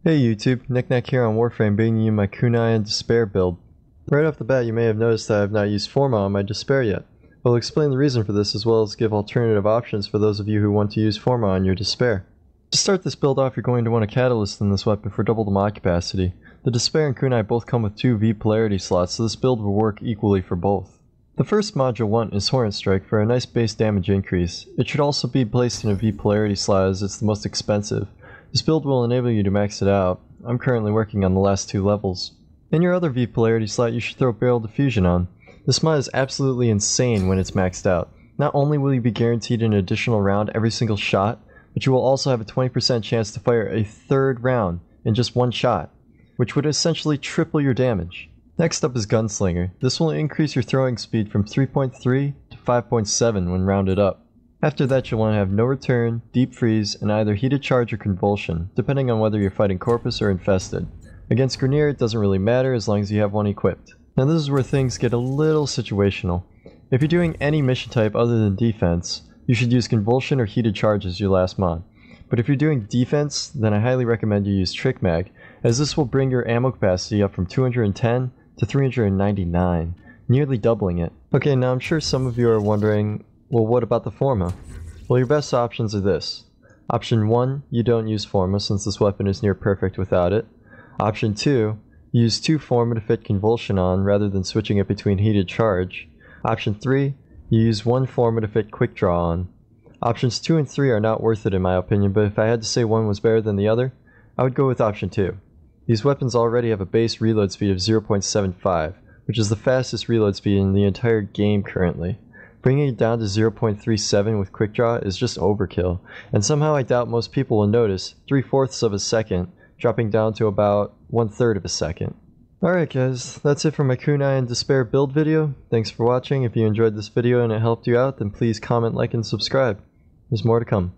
Hey YouTube, Knick here on Warframe bringing you my Kunai and Despair build. Right off the bat you may have noticed that I have not used Forma on my Despair yet. I will explain the reason for this as well as give alternative options for those of you who want to use Forma on your Despair. To start this build off, you're going to want a Catalyst in this weapon for double the mod capacity. The Despair and Kunai both come with 2 V polarity slots, so this build will work equally for both. The first mod you'll want is Hornet Strike for a nice base damage increase. It should also be placed in a V polarity slot as it's the most expensive. This build will enable you to max it out. I'm currently working on the last 2 levels. In your other V polarity slot you should throw Barrel Diffusion on. This mod is absolutely insane when it's maxed out. Not only will you be guaranteed an additional round every single shot, but you will also have a 20% chance to fire a 3rd round in just 1 shot, which would essentially triple your damage. Next up is Gunslinger. This will increase your throwing speed from 3.3 to 5.7 when rounded up. After that you'll want to have No Return, Deep Freeze, and either Heated Charge or Convulsion, depending on whether you're fighting Corpus or Infested. Against Grineer it doesn't really matter as long as you have one equipped. Now this is where things get a little situational. If you're doing any mission type other than defense, you should use Convulsion or Heated Charge as your last mod. But if you're doing defense, then I highly recommend you use Trick Mag, as this will bring your ammo capacity up from 210 to 399, nearly doubling it. Okay, now I'm sure some of you are wondering, well, what about the Forma? Well, your best options are this. Option 1, you don't use Forma since this weapon is near perfect without it. Option 2, use 2 Forma to fit Convulsion on rather than switching it between Heated Charge. Option 3, you use 1 Forma to fit Quick Draw on. Options 2 and 3 are not worth it in my opinion, but if I had to say one was better than the other, I would go with option 2. These weapons already have a base reload speed of 0.75, which is the fastest reload speed in the entire game currently. Bringing it down to 0.37 with quick draw is just overkill, and somehow I doubt most people will notice 3/4 of a second dropping down to about 1/3 of a second. Alright guys, that's it for my Kunai and Despair build video. Thanks for watching. If you enjoyed this video and it helped you out, then please comment, like, and subscribe. There's more to come.